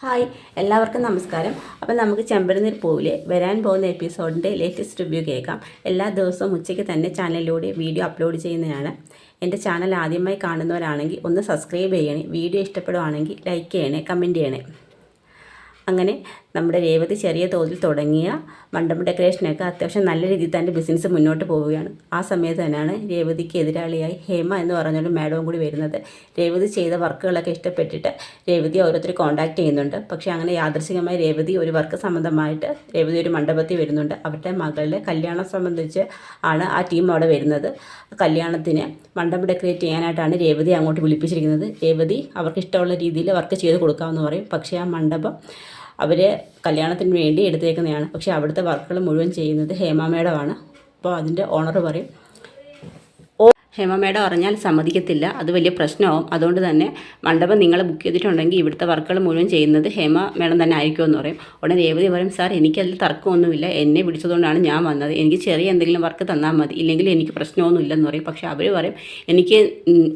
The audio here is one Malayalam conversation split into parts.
ഹായ്, എല്ലാവർക്കും നമസ്കാരം. അപ്പം നമുക്ക് ചെമ്പരനീർ പൂവിലെ വരാൻ പോകുന്ന എപ്പിസോഡിൻ്റെ ലേറ്റസ്റ്റ് റിവ്യൂ കേൾക്കാം. എല്ലാ ദിവസവും ഉച്ചയ്ക്ക് തന്നെ ചാനലിലൂടെ വീഡിയോ അപ്ലോഡ് ചെയ്യുന്നതാണ്. എൻ്റെ ചാനൽ ആദ്യമായി കാണുന്നവരാണെങ്കിൽ ഒന്ന് സബ്സ്ക്രൈബ് ചെയ്യണേ. വീഡിയോ ഇഷ്ടപ്പെടുവാണെങ്കിൽ ലൈക്ക് ചെയ്യണേ, കമൻറ്റ് ചെയ്യണേ. അങ്ങനെ നമ്മുടെ രേവതി ചെറിയ തോതിൽ തുടങ്ങിയ മണ്ഡപം ഡെക്കറേഷനൊക്കെ അത്യാവശ്യം നല്ല രീതിയിൽ തന്നെ ബിസിനസ് മുന്നോട്ട് പോവുകയാണ്. ആ സമയത്ത് തന്നെയാണ് രേവതിക്ക് എതിരാളിയായി ഹേമ എന്ന് പറഞ്ഞൊരു മാഡവും കൂടി വരുന്നത്. രേവതി ചെയ്ത വർക്കുകളൊക്കെ ഇഷ്ടപ്പെട്ടിട്ട് രേവതി ഓരോരുത്തർ കോൺടാക്ട് ചെയ്യുന്നുണ്ട്. പക്ഷേ അങ്ങനെ യാദൃശികമായി രേവതി ഒരു വർക്ക് സംബന്ധമായിട്ട് രേവതി ഒരു മണ്ഡപത്തിൽ വരുന്നുണ്ട്. അവരുടെ മകളുടെ കല്യാണം സംബന്ധിച്ച് ആണ് ആ ടീം അവിടെ വരുന്നത്. കല്യാണത്തിന് മണ്ഡപം ഡെക്കറേറ്റ് ചെയ്യാനായിട്ടാണ് രേവതി അങ്ങോട്ട് വിളിപ്പിച്ചിരിക്കുന്നത്. രേവതി അവർക്ക് ഇഷ്ടമുള്ള രീതിയിൽ വർക്ക് ചെയ്ത് കൊടുക്കാമെന്ന് പറയും. പക്ഷേ ആ മണ്ഡപം അവർ കല്യാണത്തിന് വേണ്ടി എടുത്തേക്കുന്നതാണ്. പക്ഷേ അവിടുത്തെ വർക്കുകൾ മുഴുവൻ ചെയ്യുന്നത് ഹേമ മേഡമാണ്. അപ്പോൾ അതിൻ്റെ ഓണർ പറയും, ഹേമ മേഡം അറിഞ്ഞാൽ സമ്മതിക്കത്തില്ല, അത് വലിയ പ്രശ്നമാവും. അതുകൊണ്ട് തന്നെ മണ്ഡപം നിങ്ങൾ ബുക്ക് ചെയ്തിട്ടുണ്ടെങ്കിൽ ഇവിടുത്തെ വർക്കുകൾ മുഴുവൻ ചെയ്യുന്നത് ഹേമ മേഡം തന്നെ ആയിരിക്കുമെന്ന് പറയും. ഉടനെ രേവതി പറയും, സാർ എനിക്കതിൽ തർക്കമൊന്നുമില്ല, എന്നെ വിളിച്ചതുകൊണ്ടാണ് ഞാൻ വന്നത്, എനിക്ക് ചെറിയ എന്തെങ്കിലും വർക്ക് തന്നാൽ മതി, ഇല്ലെങ്കിൽ എനിക്ക് പ്രശ്നമൊന്നുമില്ലെന്ന് പറയും. പക്ഷേ അവർ പറയും,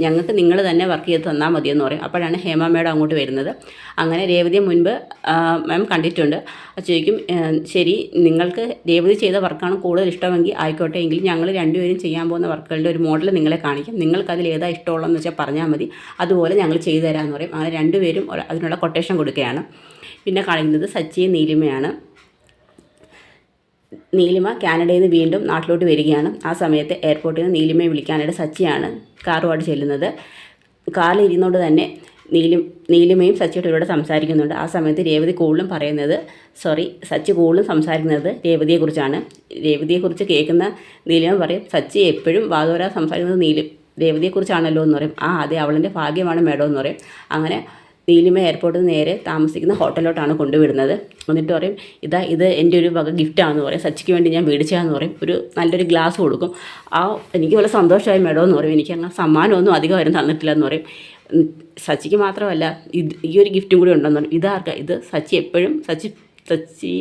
ഞങ്ങൾക്ക് നിങ്ങൾ തന്നെ വർക്ക് ചെയ്ത് തന്നാൽ മതിയെന്ന് പറയും. അപ്പോഴാണ് ഹേമ മേഡം അങ്ങോട്ട് വരുന്നത്. അങ്ങനെ രേവതിയെ മുൻപ് മാം കണ്ടിട്ടുണ്ട്. ചോദിക്കും, ശരി, നിങ്ങൾക്ക് രേവതി ചെയ്ത വർക്കാണ് കൂടുതൽ ഇഷ്ടമെങ്കിൽ ആയിക്കോട്ടെ, എങ്കിൽ ഞങ്ങൾ രണ്ടുപേരും ചെയ്യാൻ പോകുന്ന വർക്കുകളുടെ ഒരു മോഡൽ നിങ്ങളെ കാണിക്കാം, നിങ്ങൾക്ക് അതിൽ ഏതാ ഇഷ്ടമുള്ളതെന്ന് വെച്ചാൽ പറഞ്ഞാൽ മതി, അതുപോലെ ഞങ്ങൾ ചെയ്തു തരാമെന്ന് പറയും. അങ്ങനെ രണ്ടുപേരും അതിനുള്ള കൊട്ടേഷൻ കൊടുക്കുകയാണ്. പിന്നെ കാണിക്കുന്നത് സച്ചിയും നീലിമയാണ്. നീലിമ കാനഡയിൽ നിന്ന് വീണ്ടും നാട്ടിലോട്ട് വരികയാണ്. ആ സമയത്ത് എയർപോർട്ടിൽ നിന്ന് നീലിമയെ വിളിക്കാനായിട്ട് സച്ചിയാണ് കാറുമായിട്ട് ചെല്ലുന്നത്. കാറിൽ ഇരുന്നുകൊണ്ട് തന്നെ നീലിമയും സച്ചിയോട് ഒരുപാട് സംസാരിക്കുന്നുണ്ട്. ആ സമയത്ത് രേവതി കൂടുതലും പറയുന്നത് സച്ചി കൂടുതലും സംസാരിക്കുന്നത് രേവതിയെക്കുറിച്ചാണ്. രേവതിയെക്കുറിച്ച് കേൾക്കുന്ന നീലിമ പറയും, സച്ചി എപ്പോഴും വാദോരാ സംസാരിക്കുന്നത് രേവതിയെക്കുറിച്ചാണല്ലോ എന്ന് പറയും. അതെ, അവളിൻ്റെ ഭാഗ്യമാണ് മേഡം എന്ന് പറയും. അങ്ങനെ നീലിമ എയർപോർട്ടിൽ നിന്ന് നേരെ താമസിക്കുന്ന ഹോട്ടലിലോട്ടാണ് കൊണ്ടുവിടുന്നത്. എന്നിട്ട് പറയും, ഇത് എൻ്റെ ഒരു വക ഗിഫ്റ്റാണെന്ന് പറയും, സച്ചിക്ക് വേണ്ടി ഞാൻ മേടിച്ചതാന്ന് പറയും. ഒരു നല്ലൊരു ഗ്ലാസ് കൊടുക്കും. എനിക്ക് വളരെ സന്തോഷമായി മേഡം എന്ന് പറയും, എനിക്ക് അങ്ങനെ സമ്മാനമൊന്നും അധികം ആരും തന്നിട്ടില്ല എന്ന് പറയും. സച്ചിക്ക് മാത്രമല്ല, ഈ ഒരു ഗിഫ്റ്റും കൂടി ഉണ്ടെന്ന് പറയും. ഇത് സച്ചി എപ്പോഴും സച്ചി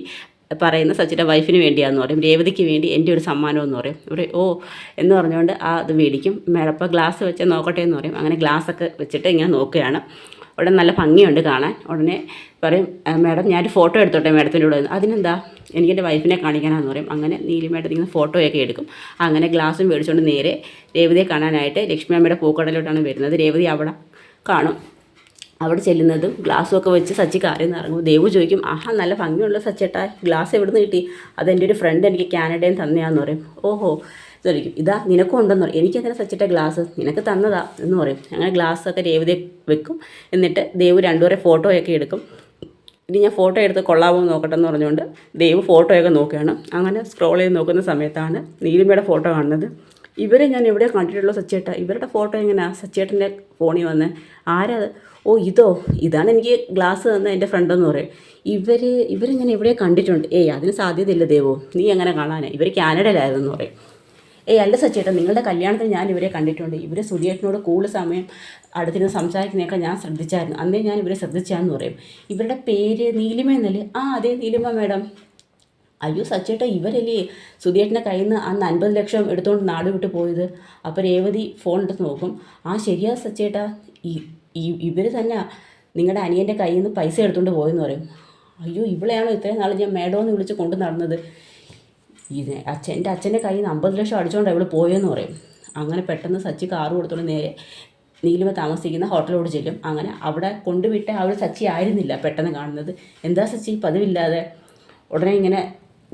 പറയുന്ന സച്ചിയുടെ വൈഫിന് വേണ്ടിയാണെന്ന് പറയും. രേവതിക്ക് വേണ്ടി എൻ്റെ ഒരു സമ്മാനമെന്ന് പറയും. ഇവിടെ എന്ന് പറഞ്ഞുകൊണ്ട് അത് മേടിക്കും. മേടപ്പം ഗ്ലാസ് വെച്ച് നോക്കട്ടെ എന്ന് പറയും. അങ്ങനെ ഗ്ലാസ്സൊക്കെ വെച്ചിട്ട് ഇങ്ങനെ നോക്കുകയാണ്. ഉടനെ നല്ല ഭംഗിയുണ്ട് കാണാൻ. ഉടനെ പറയും, മേഡം ഞാനൊരു ഫോട്ടോ എടുത്തോട്ടെ മേഡത്തിൻ്റെ കൂടെ. അതിനെന്താ, എനിക്കെൻ്റെ വൈഫിനെ കാണിക്കാനാന്ന് പറയും. അങ്ങനെ നീലിമയുടെ ഇങ്ങനെ ഫോട്ടോയൊക്കെ എടുക്കും. അങ്ങനെ ഗ്ലാസ്സും മേടിച്ചുകൊണ്ട് നേരെ രേവതിയെ കാണാനായിട്ട് ലക്ഷ്മി അമ്മയുടെ പൂക്കടയിലോട്ടാണ് വരുന്നത്. രേവതി അവിടെ കാണും. അവിടെ ചെല്ലുന്നതും ഗ്ലാസ്സും ഒക്കെ വെച്ച് സച്ചി കാറിൽ നിന്ന് ഇറങ്ങും. ദേവു ചോദിക്കും, നല്ല ഭംഗിയുള്ള സച്ചേട്ടാ, ഗ്ലാസ് എവിടെ നിന്ന് കിട്ടി? അതെൻ്റെ ഒരു ഫ്രണ്ട് എനിക്ക് കാനഡയിൽ നിന്ന് തന്നെയാന്ന് പറയും. ഓഹോ ചോദിക്കും, നിനക്കും ഉണ്ടെന്ന് പറയും. എനിക്കങ്ങനെ സച്ചിട്ട ഗ്ലാസ് നിനക്ക് തന്നതാ എന്ന് പറയും. അങ്ങനെ ഗ്ലാസ്സൊക്കെ രേവതി വെക്കും. എന്നിട്ട് ദേവു രണ്ടുപേരെ ഫോട്ടോയൊക്കെ എടുക്കും. ഇനി ഞാൻ ഫോട്ടോ എടുത്ത് കൊള്ളാമോ നോക്കട്ടെ എന്ന് പറഞ്ഞുകൊണ്ട് ദേവു ഫോട്ടോയൊക്കെ നോക്കുകയാണ്. അങ്ങനെ സ്ക്രോൾ ചെയ്ത് നോക്കുന്ന സമയത്താണ് നീലിമയുടെ ഫോട്ടോ കാണുന്നത്. ഇവരെ ഞാൻ എവിടെ കണ്ടിട്ടുള്ളൂ സച്ചേട്ട, ഇവരുടെ ഫോട്ടോ എങ്ങനെയാണ് സച്ചേട്ടൻ്റെ ഫോണിൽ വന്നത്? ആരാത്? ഇതാണ് എനിക്ക് ഗ്ലാസ് തന്ന എൻ്റെ ഫ്രണ്ടെന്ന് പറയും. ഇവർ ഞാൻ എവിടെ കണ്ടിട്ടുണ്ട്? അതിന് സാധ്യതയില്ല ദേവു, നീ എങ്ങനെ കാണാനേ, ഇവർ കാനഡയിലായിരുന്നെന്ന് പറയും. അല്ല സച്ചേട്ടൻ, നിങ്ങളുടെ കല്യാണത്തിന് ഞാൻ ഇവരെ കണ്ടിട്ടുണ്ട്. ഇവർ സുധിയേട്ടനോട് കൂടുതൽ സമയം അടുത്തിരുന്ന് സംസാരിക്കുന്നതൊക്കെ ഞാൻ ശ്രദ്ധിച്ചായിരുന്നു. അന്നേ ഞാൻ ഇവരെ ശ്രദ്ധിച്ചാന്ന് പറയും. ഇവരുടെ പേര് നീലിമ എന്നല്ലേ? അതെ, നീലിമ മേഡം. അയ്യോ സച്ചേട്ടാ, ഇവരല്ലേ സുധിയേട്ടൻ്റെ കയ്യിൽ നിന്ന് അന്ന് 50 ലക്ഷം എടുത്തുകൊണ്ട് നാട് വിട്ട് പോയത്? അപ്പോൾ രേവതി ഫോൺ എടുത്ത് നോക്കും. ശരിയാ സച്ചേട്ടാ, ഇവർ തന്നെ നിങ്ങളുടെ അനിയൻ്റെ കയ്യിൽ നിന്ന് പൈസ എടുത്തുകൊണ്ട് പോയെന്ന് പറയും. അയ്യോ, ഇവളെയാണോ ഇത്രയും നാൾ ഞാൻ മേഡമെന്ന് വിളിച്ച് കൊണ്ടു നടന്നത്? എൻ്റെ അച്ഛൻ്റെ കയ്യിൽ നിന്ന് 50 ലക്ഷം അടിച്ചുകൊണ്ടാണ് ഇവിടെ പോയെന്ന് പറയും. അങ്ങനെ പെട്ടെന്ന് സച്ചി കാറ് കൊടുത്തോണ്ട് നേരെ നീലിമ താമസിക്കുന്ന ഹോട്ടലിലോട് ചെല്ലും. അങ്ങനെ അവിടെ കൊണ്ടുവിട്ട സച്ചി ആയിരുന്നില്ല പെട്ടെന്ന് കാണുന്നത്. എന്താ സച്ചി പതിവില്ലാതെ? ഉടനെ ഇങ്ങനെ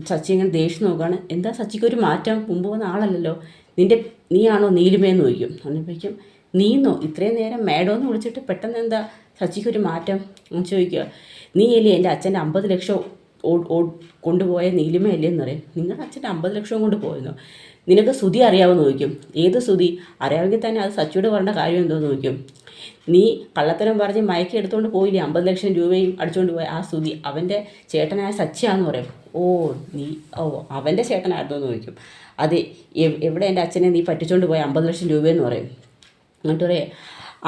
സച്ചി ഇങ്ങനെ ദേഷ്യം നോക്കുകയാണ്. എന്താ സച്ചിക്കൊരു മാറ്റം? മുമ്പ് വന്ന ആളല്ലല്ലോ, നീയാണോ നീലിമയെന്ന് ചോദിക്കും. അന്നപ്പോഴേക്കും നീന്നോ ഇത്രയും നേരം മേഡമെന്ന് വിളിച്ചിട്ട് പെട്ടെന്ന് എന്താ സച്ചിക്കൊരു മാറ്റം എന്ന് ചോദിക്കുക. നീയല്ലേ എൻ്റെ അച്ഛൻ്റെ 50 ലക്ഷം കൊണ്ടുപോയ നീലിമയല്ലേ എന്ന് പറയും. നിങ്ങളുടെ അച്ഛൻ്റെ 50 ലക്ഷം കൊണ്ട് പോയെന്നോ? നിനക്ക് സുധി അറിയാമെന്ന് ചോദിക്കും. ഏത് സുധി? അറിയാമെങ്കിൽ തന്നെ അത് സച്ചിയോട് പറയേണ്ട കാര്യം എന്തോന്ന് ചോദിക്കും. നീ കള്ളത്തരം പറഞ്ഞ് മയക്കി എടുത്തുകൊണ്ട് പോയില്ലേ 50 ലക്ഷം രൂപയും അടിച്ചുകൊണ്ട് പോയ ആ സുധി, അവൻ്റെ ചേട്ടനായ സച്ചിയാന്ന് പറയും. അവൻ്റെ ചേട്ടനായിരുന്നു എന്ന് ചോദിക്കും. അതെ, എവിടെ എൻ്റെ അച്ഛനെ നീ പറ്റിച്ചുകൊണ്ട് പോയ 50 ലക്ഷം രൂപയെന്ന് പറയും. എന്നിട്ട് പറയേ,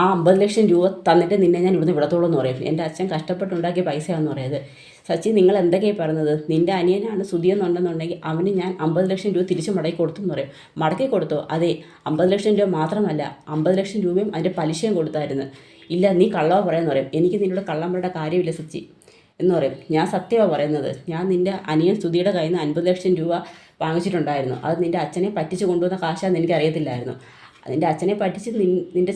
50 ലക്ഷം രൂപ തന്നിട്ട് നിന്നെ ഞാൻ ഇവിടുന്ന് വിടത്തോളൂ എന്ന് പറയും. എൻ്റെ അച്ഛൻ കഷ്ടപ്പെട്ടുണ്ടാക്കിയ പൈസയാണെന്ന് പറയുന്നത്. സച്ചി, നിങ്ങൾ എന്തൊക്കെയാണ് പറയുന്നത്? നിൻ്റെ അനിയനാണ് സുധി എന്നുണ്ടെന്നുണ്ടെങ്കിൽ അവന് ഞാൻ 50 ലക്ഷം രൂപ തിരിച്ച് മടക്കി കൊടുത്തു എന്ന് പറയും. മടക്കി കൊടുത്തോ? അതെ, 50 ലക്ഷം രൂപ മാത്രമല്ല, 50 ലക്ഷം രൂപയും അതിൻ്റെ പലിശയും കൊടുത്തായിരുന്നു. ഇല്ല, നീ കള്ളവ പറയാമെന്ന് പറയും. എനിക്ക് നിന്നോട് കള്ളം പറയേണ്ട കാര്യമില്ല സച്ചി, എന്ന് പറയും. ഞാൻ സത്യമാണ് പറയുന്നത്. ഞാൻ നിൻ്റെ അനിയൻ സ്തുതിയുടെ കയ്യിൽ നിന്ന് 50 ലക്ഷം രൂപ വാങ്ങിച്ചിട്ടുണ്ടായിരുന്നു. അത് നിൻ്റെ അച്ഛനെ പറ്റിച്ച് കൊണ്ടുവന്ന കാശാന്ന് എനിക്കറിയത്തില്ലായിരുന്നു. നിൻ്റെ അച്ഛനെ പറ്റിച്ച് നിൻ്റെ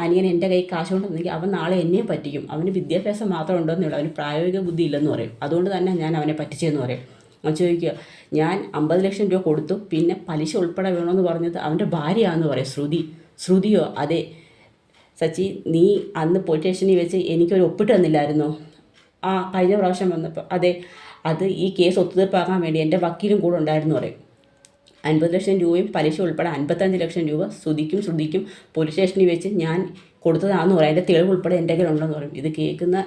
അനിയൻ എൻ്റെ കൈ കാശ് കൊണ്ടുവന്നെങ്കിൽ അവൻ നാളെ എന്നെയും പറ്റിക്കും. അവന് വിദ്യാഭ്യാസം മാത്രം ഉണ്ടെന്നേ ഉള്ളൂ, അവന് പ്രായോഗിക ബുദ്ധി ഇല്ലെന്ന് പറയും. അതുകൊണ്ട് തന്നെ ഞാൻ അവനെ പറ്റിച്ചതെന്ന് പറയും. അവൻ ചോദിക്കുക, ഞാൻ 50 ലക്ഷം രൂപ കൊടുത്തു, പിന്നെ പലിശ ഉൾപ്പെടെ വേണമെന്ന് പറഞ്ഞത് അവൻ്റെ ഭാര്യയാണെന്ന് പറയും. ശ്രുതിയോ? അതെ സച്ചി, നീ അന്ന് പോലീസ് സ്റ്റേഷനിൽ വെച്ച് എനിക്കൊരു ഒപ്പിട്ട് തന്നില്ലായിരുന്നോ? കഴിഞ്ഞ പ്രാവശ്യം വന്നപ്പോൾ. അതെ, അത് ഈ കേസ് ഒത്തുതീർപ്പാക്കാൻ വേണ്ടി എൻ്റെ വക്കീലും കൂടെ ഉണ്ടായിരുന്നു പറയും. 50 ലക്ഷം രൂപയും പലിശ ഉൾപ്പെടെ 55 ലക്ഷം രൂപ ശ്രുതിക്കും പോലീസ് സ്റ്റേഷനിൽ വെച്ച് ഞാൻ കൊടുത്തതാണെന്ന് പറയും. അതിൻ്റെ തെളിവ് ഉൾപ്പെടെ എൻ്റെ കയ്യിലുണ്ടെന്ന് പറയും. ഇത് കേൾക്കുന്ന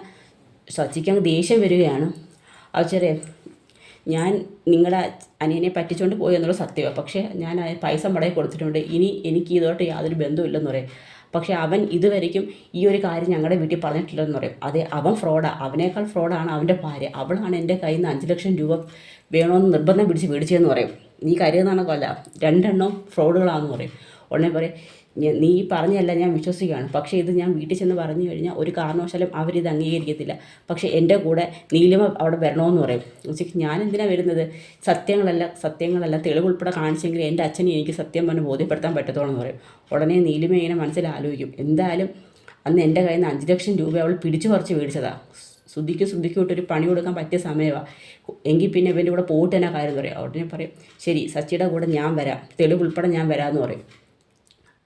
സച്ചിക്ക് അങ്ങ് ദേഷ്യം വരികയാണ്. അത് ചെറിയ, ഞാൻ നിങ്ങളുടെ അനിയനെ പറ്റിച്ചുകൊണ്ട് പോയി എന്നുള്ള സത്യമാണ്. പക്ഷേ ഞാൻ പൈസ മടക്കി കൊടുത്തിട്ടുണ്ട്. ഇനി എനിക്ക് ഇതോട്ട് യാതൊരു ബന്ധമില്ലെന്ന് പറയും. പക്ഷേ അവൻ ഇതുവരെയ്ക്കും ഈ ഒരു കാര്യം ഞങ്ങളുടെ വീട്ടിൽ പറഞ്ഞിട്ടില്ലെന്ന് പറയും. അതെ, അവൻ ഫ്രോഡാണ്. അവനേക്കാൾ ഫ്രോഡാണ് അവൻ്റെ ഭാര്യ. അവളാണ് എൻ്റെ കയ്യിൽ നിന്ന് 5 ലക്ഷം രൂപ വേണമെന്ന് നിർബന്ധം പിടിച്ച് മേടിച്ചതെന്ന് പറയും. നീ കരുതുന്നതാണ് കൊല്ല, 2 എണ്ണം ഫ്രോഡുകളാണെന്ന് പറയും. ഉടനെ പറയും, നീ പറഞ്ഞല്ല ഞാൻ വിശ്വസിക്കുകയാണ്. പക്ഷേ ഇത് ഞാൻ വീട്ടിൽ ചെന്ന് പറഞ്ഞു കഴിഞ്ഞാൽ ഒരു കാരണവശാലും അവരിത് അംഗീകരിക്കത്തില്ല. പക്ഷേ എൻ്റെ കൂടെ നീലിമ അവിടെ വരണമെന്ന് പറയും. ഞാൻ എന്തിനാണ് വരുന്നത്? സത്യങ്ങളല്ല തെളിവ് ഉൾപ്പെടെ കാണിച്ചെങ്കിൽ എൻ്റെ അച്ഛനെ എനിക്ക് സത്യം പറഞ്ഞ് ബോധ്യപ്പെടുത്താൻ പറ്റത്തുള്ളൂ എന്ന് പറയും. ഉടനെ നീലിമ ഇങ്ങനെ മനസ്സിൽ ആലോചിക്കും, എന്തായാലും അന്ന് എൻ്റെ കയ്യിൽ നിന്ന് 5 ലക്ഷം രൂപ അവൾ പിടിച്ചു പറിച്ച് മേടിച്ചതാണ്. ശ്രുതിക്ക് വിട്ടൊരു പണി കൊടുക്കാൻ പറ്റിയ സമയമാണ്. എങ്കിൽ പിന്നെ ഇവൻ്റെ കൂടെ പോയിട്ട് തന്നെ കാര്യം പറയും. ഉടനെ പറയും, ശരി സച്ചിയുടെ കൂടെ ഞാൻ വരാം, തെളിവ് ഉൾപ്പെടെ ഞാൻ വരാമെന്ന് പറയും.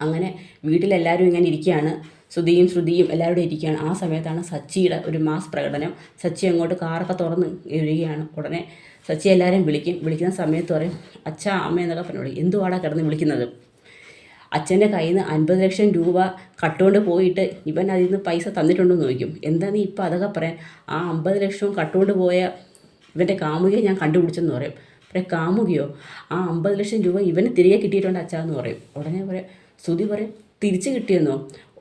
അങ്ങനെ വീട്ടിലെല്ലാവരും ഇങ്ങനെ ഇരിക്കുകയാണ്. ശ്രുതിയും എല്ലാവരും ഇരിക്കുകയാണ്. ആ സമയത്താണ് സച്ചിയുടെ ഒരു മാസ് പ്രകടനം. സച്ചി അങ്ങോട്ട് കാറൊക്കെ തുറന്ന് വരികയാണ്. ഉടനെ സച്ചി എല്ലാവരെയും വിളിക്കുന്ന സമയത്ത് പറയും, അച്ഛാ അമ്മ എന്നൊക്കെ പറഞ്ഞു വിളിക്കും. എന്തുവാടാ കിടന്ന് വിളിക്കുന്നത്? അച്ഛൻ്റെ കയ്യിൽ നിന്ന് 50 ലക്ഷം രൂപ കട്ടുകൊണ്ട് പോയിട്ട് ഇവൻ അതിൽ നിന്ന് പൈസ തന്നിട്ടുണ്ടെന്ന് ചോദിക്കും. എന്താ നീ ഇപ്പോൾ അതൊക്കെ പറയാൻ? ആ 50 ലക്ഷവും കട്ടുകൊണ്ട് പോയ ഇവൻ്റെ കാമുകിയെ ഞാൻ കണ്ടുപിടിച്ചെന്ന് പറയും. കാമുകിയോ? ആ 50 ലക്ഷം രൂപ ഇവന് തിരികെ കിട്ടിയിട്ടുണ്ട് അച്ഛാന്ന് പറയും. ഉടനെ പറയും, ശ്രുതി പറയും, തിരിച്ച് കിട്ടിയെന്നോ?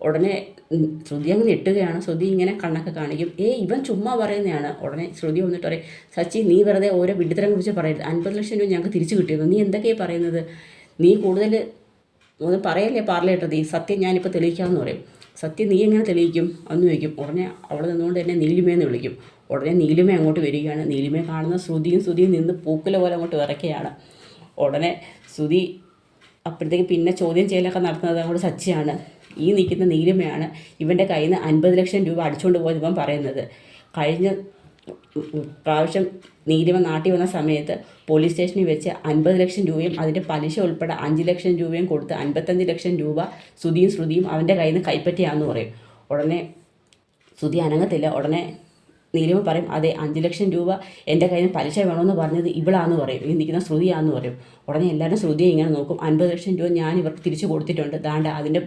ഉടനെ ശ്രുതി അങ്ങ് ഞെട്ടുകയാണ്. ശ്രുതി ഇങ്ങനെ കണ്ണൊക്കെ കാണിക്കും. ഇവൻ ചുമ്മാ പറയുന്നതാണ്. ഉടനെ ശ്രുതി വന്നിട്ട് പറയും, സച്ചി നീ വെറുതെ ഓരോ വിഡിത്തരം കുറിച്ച് പറയരുത്. 50 ലക്ഷം രൂപ ഞങ്ങൾക്ക് തിരിച്ചു കിട്ടിയെന്നു. നീ എന്തൊക്കെയാണ് പറയുന്നത്? നീ കൂടുതൽ ഒന്നും പറയല്ലേ പാർലേട്ടത്. ഈ സത്യം ഞാനിപ്പോൾ തെളിയിക്കാമെന്ന് പറയും. സത്യം നീ എങ്ങനെ തെളിയിക്കും എന്ന് ചോദിക്കും. ഉടനെ അവിടെ നിന്നുകൊണ്ട് എന്നെ നീലിമയെന്ന് വിളിക്കും. ഉടനെ നീലിമ അങ്ങോട്ട് വരികയാണ്. നീലിമയെ കാണുന്ന ശ്രുതിയും നിന്ന് പൂക്കുല പോലെ അങ്ങോട്ട് വിറയ്ക്കുകയാണ്. ഉടനെ ശ്രുതി അപ്പോഴത്തേക്ക് പിന്നെ ചോദ്യം ചെയ്യലൊക്കെ നടത്തുന്നത് അങ്ങോട്ട് സച്ചിയാണ്. ഈ നിൽക്കുന്ന നീലിമയാണ് ഇവൻ്റെ കയ്യിൽ നിന്ന് 50 ലക്ഷം രൂപ അടിച്ചുകൊണ്ട് പോയത് ഇവൻ പറയുന്നത്. കഴിഞ്ഞ പ്രാവശ്യം നീലിമ നാട്ടിൽ വന്ന സമയത്ത് പോലീസ് സ്റ്റേഷനിൽ വെച്ച് 50 ലക്ഷം രൂപയും അതിൻ്റെ പലിശ ഉൾപ്പെടെ 5 ലക്ഷം രൂപയും കൊടുത്ത് 55 ലക്ഷം രൂപ ശ്രുതിയും അവൻ്റെ കയ്യിൽ നിന്ന് കൈപ്പറ്റിയാന്ന് പറയും. ഉടനെ ശ്രുതി അനങ്ങത്തില്ല. ഉടനെ നീലിമ പറയും, അതെ 5 ലക്ഷം രൂപ എൻ്റെ കയ്യിൽ നിന്ന് പലിശ വേണമെന്ന് പറഞ്ഞത് ഇവളാന്ന് പറയും. ഈ നിൽക്കുന്ന ശ്രുതിയാന്ന് പറയും. ഉടനെ എല്ലാവരും ശ്രുതിയെ ഇങ്ങനെ നോക്കും. 50 ലക്ഷം രൂപ ഞാൻ ഇവർക്ക് തിരിച്ചു കൊടുത്തിട്ടുണ്ട്. ദാണ്ട അതിൻ്റെ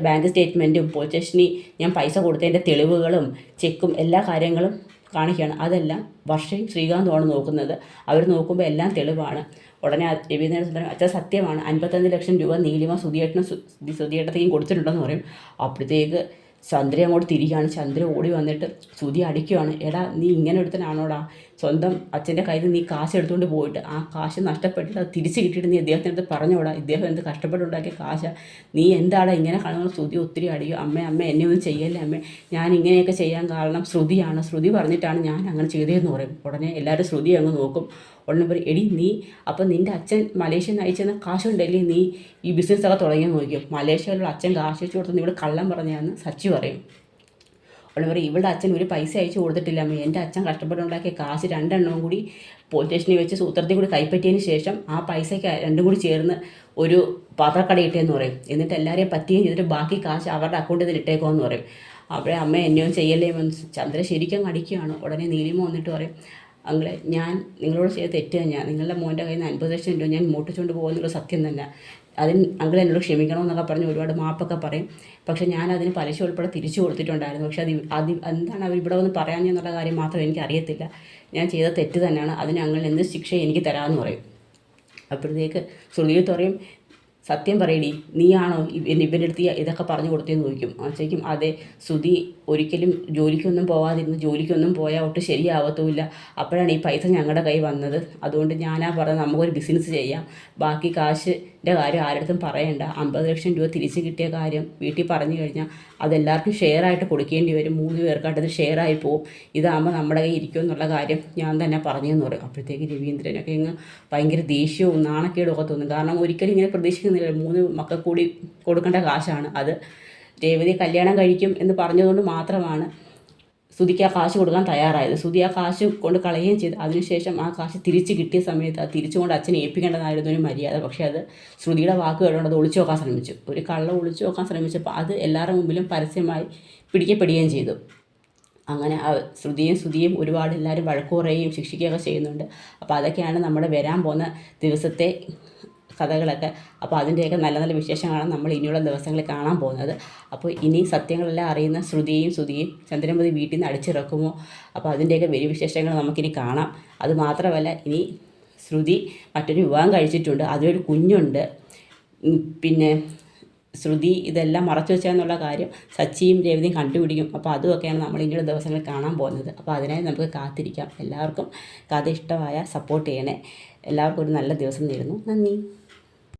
ബാങ്ക് സ്റ്റേറ്റ്മെൻറ്റും പോലീസ് സ്റ്റേഷനിൽ ഞാൻ പൈസ കൊടുത്തതിൻ്റെ തെളിവുകളും ചെക്കും എല്ലാ കാര്യങ്ങളും കാണിക്കുകയാണ്. അതെല്ലാം വർഷയും ശ്രീകാന്തുമാണ് നോക്കുന്നത്. അവർ നോക്കുമ്പോൾ എല്ലാം തെളിവാണ്. ഉടനെ രവീന്ദ്രൻ സുന്ദരം, അച്ഛൻ സത്യമാണ്, 55 ലക്ഷം രൂപ നീലിമ ശ്രുതിയേട്ടത്തേക്കും കൊടുത്തിട്ടുണ്ടെന്ന് പറയും. അപ്പോഴത്തേക്ക് ചന്ദ്ര അങ്ങോട്ട് തിരികെയാണ്. ചന്ദ്ര ഓടി വന്നിട്ട് ശ്രുതി അടിക്കുകയാണ്. എടാ നീ ഇങ്ങനെ എടുത്തനാണോടാ? സ്വന്തം അച്ഛൻ്റെ കയ്യിൽ നിന്ന് നീ കാശ് എടുത്തുകൊണ്ട് പോയിട്ട് ആ കാശ് നഷ്ടപ്പെട്ടിട്ട് അത് തിരിച്ച് കിട്ടിയിട്ട് നീ അദ്ദേഹത്തിൻ്റെ അടുത്ത് പറഞ്ഞോടാ, ഇദ്ദേഹം എന്ത് കഷ്ടപ്പെട്ടുണ്ടാക്കിയ കാശാ, നീ എന്താടാ ഇങ്ങനെ കാണുമ്പോൾ? ശ്രുതി ഒത്തിരി അടിയും. അമ്മ എന്നെ ഒന്നും ചെയ്യല്ലേ അമ്മേ, ഞാൻ ഇങ്ങനെയൊക്കെ ചെയ്യാൻ കാരണം ശ്രുതിയാണ്, ശ്രുതി പറഞ്ഞിട്ടാണ് ഞാൻ അങ്ങനെ ചെയ്തതെന്ന് പറയും. ഉടനെ എല്ലാവരും ശ്രുതി അങ്ങ് നോക്കും. ഉടനെ പറയും, എടി നീ അപ്പം നിൻ്റെ അച്ഛൻ മലേഷ്യയിൽ നിന്ന് അയച്ചെന്ന കാശുണ്ടല്ലേ നീ ഈ ബിസിനസ്സൊക്കെ തുടങ്ങിയെന്ന് നോക്കും. മലേഷ്യയിലുള്ള അച്ഛൻ കാശ് വെച്ച് കൊടുത്ത് ഇവിടെ കള്ളം പറഞ്ഞാന്ന് സച്ചി പറയും. ഉടനെ പറയും, ഇവിടെ അച്ഛൻ ഒരു പൈസ അയച്ചു കൊടുത്തിട്ടില്ല അമ്മ, എൻ്റെ അച്ഛൻ കഷ്ടപ്പെട്ടുണ്ടാക്കിയ കാശ് 2 എണ്ണവും കൂടി പോലീസ് സ്റ്റേഷനിൽ വെച്ച് സൂത്രത്തിൽ കൂടി കൈപ്പറ്റിയതിന് ശേഷം ആ പൈസയ്ക്ക് 2 കൂടി ചേർന്ന് ഒരു പാത്രക്കട ഇട്ടേന്ന് പറയും. എന്നിട്ട് എല്ലാവരെയും പറ്റുകയും ചെയ്തിട്ട് ബാക്കി കാശ് അവരുടെ അക്കൗണ്ടിൽ നിന്ന് ഇട്ടേക്കുമെന്ന് പറയും. അവിടെ അമ്മ എന്നെയും ചെയ്യല്ലേ ചന്ദ്ര ശരിക്കും അടിക്കുകയാണ്. ഉടനെ നീലിമ വന്നിട്ട് പറയും, അങ്ങളെ ഞാൻ നിങ്ങളോട് ചെയ്ത തെറ്റ് തന്നെയാണ്, നിങ്ങളുടെ മോൻ്റെ കയ്യിൽ നിന്ന് 50 ലക്ഷം രൂപ ഞാൻ മോട്ടിച്ചുകൊണ്ട് പോകുന്നുള്ള സത്യം തന്നെ, അതിന് അങ്കിൾ എന്നോട് ക്ഷമിക്കണമെന്നൊക്കെ പറഞ്ഞ് ഒരുപാട് മാപ്പൊക്കെ പറയും. പക്ഷേ ഞാൻ അതിന് പലിശ ഉൾപ്പെടെ തിരിച്ചു കൊടുത്തിട്ടുണ്ടായിരുന്നു. പക്ഷേ അത് എന്താണ് അവർ ഇവിടെ വന്ന് പറയാഞ്ഞെന്നുള്ള കാര്യം മാത്രം എനിക്കറിയത്തില്ല. ഞാൻ ചെയ്ത തെറ്റ് തന്നെയാണ്, അതിന് അങ്കിൾ എന്ത് ശിക്ഷ എനിക്ക് തരാമെന്ന് പറയും. അപ്പോഴത്തേക്ക് ശ്രുതിയത്ത് പറയും, സത്യം പറയടി, നീയാണോ ഇവൻ്റെ അടുത്ത് ഇതൊക്കെ പറഞ്ഞു കൊടുത്തതെന്ന് ചോദിക്കും. ചോദിക്കും, അതെ ശ്രുതി ഒരിക്കലും ജോലിക്കൊന്നും പോകാതിരുന്ന് ജോലിക്കൊന്നും പോയാൽ ഒട്ട് ശരിയാവത്തുമില്ല. അപ്പോഴാണ് ഈ പൈസ ഞങ്ങളുടെ കൈ വന്നത്. അതുകൊണ്ട് ഞാനാ പറഞ്ഞത് നമുക്കൊരു ബിസിനസ് ചെയ്യാം, ബാക്കി കാശ് കാര്യം ആരുടെ പറയണ്ട. 50 ലക്ഷം രൂപ തിരിച്ച് കിട്ടിയ കാര്യം വീട്ടിൽ പറഞ്ഞു കഴിഞ്ഞാൽ അതെല്ലാവർക്കും ഷെയറായിട്ട് കൊടുക്കേണ്ടി വരും. 3 പേർക്കായിട്ട് അത് ഷെയറായി പോവും. ഇതാകുമ്പോൾ നമ്മുടെ കയ്യിൽ ഇരിക്കും എന്നുള്ള കാര്യം ഞാൻ തന്നെ പറഞ്ഞെന്ന് പറയും. അപ്പോഴത്തേക്ക് രവീന്ദ്രനൊക്കെ ഇങ്ങ് ഭയങ്കര ദേഷ്യവും നാണക്കേടും ഒക്കെ തോന്നും. കാരണം ഒരിക്കലും ഇങ്ങനെ പ്രതീക്ഷിക്കുന്നില്ല. 3 മക്കൾ കൂടി കൊടുക്കേണ്ട കാശാണ് അത്. രേവതി കല്യാണം കഴിക്കും എന്ന് പറഞ്ഞതുകൊണ്ട് മാത്രമാണ് ശ്രുതിക്ക് ആ കാശ് കൊടുക്കാൻ തയ്യാറായത്. ശ്രുതി ആ കാശ് കൊണ്ട് കളയുകയും ചെയ്തു. അതിനുശേഷം ആ കാശ് തിരിച്ച് കിട്ടിയ സമയത്ത് അത് തിരിച്ചുകൊണ്ട് അച്ഛനെ ഏൽപ്പിക്കേണ്ടതായിരുന്നു ഒരു മര്യാദ. പക്ഷേ അത് ശ്രുതിയുടെ വാക്ക് കേട്ടുകൊണ്ട് അത് ഒളിച്ചു നോക്കാൻ ശ്രമിച്ചു. ഒരു കള്ളം ഒളിച്ചു നോക്കാൻ ശ്രമിച്ചപ്പോൾ അത് എല്ലാവരുടെ മുമ്പിലും പരസ്യമായി പിടിക്കപ്പെടുകയും ചെയ്തു. അങ്ങനെ ശ്രുതിയും ഒരുപാട് എല്ലാവരും വഴക്ക് പറയുകയും ശിക്ഷിക്കുകയൊക്കെ ചെയ്യുന്നുണ്ട്. അപ്പോൾ അതൊക്കെയാണ് നമ്മുടെ വരാൻ പോകുന്ന ദിവസത്തെ കഥകളൊക്കെ. അപ്പോൾ അതിൻ്റെയൊക്കെ നല്ല നല്ല വിശേഷങ്ങളാണ് നമ്മൾ ഇനിയുള്ള ദിവസങ്ങളിൽ കാണാൻ പോകുന്നത്. അപ്പോൾ ഇനി സത്യങ്ങളെല്ലാം അറിയുന്ന ശ്രുതിയും ചന്ദ്രമതി വീട്ടിൽ നിന്ന് അടിച്ചിറക്കുമോ? അപ്പോൾ അതിൻ്റെയൊക്കെ വലിയ വിശേഷങ്ങൾ നമുക്കിനി കാണാം. അത് മാത്രമല്ല, ഇനി ശ്രുതി മറ്റൊരു വിവാഹം കഴിച്ചിട്ടുണ്ട്, അതിലൊരു കുഞ്ഞുണ്ട്. പിന്നെ ശ്രുതി ഇതെല്ലാം മറച്ചു വെച്ചാന്നുള്ള കാര്യം സച്ചിയും രേവതിയും കണ്ടുപിടിക്കും. അപ്പോൾ അതുമൊക്കെയാണ് നമ്മൾ ഇനിയുള്ള ദിവസങ്ങളിൽ കാണാൻ പോകുന്നത്. അപ്പോൾ അതിനായി നമുക്ക് കാത്തിരിക്കാം. എല്ലാവർക്കും കഥ ഇഷ്ടമായ സപ്പോർട്ട് ചെയ്യണേ. എല്ലാവർക്കും ഒരു നല്ല ദിവസം നേരുന്നു. നന്ദി.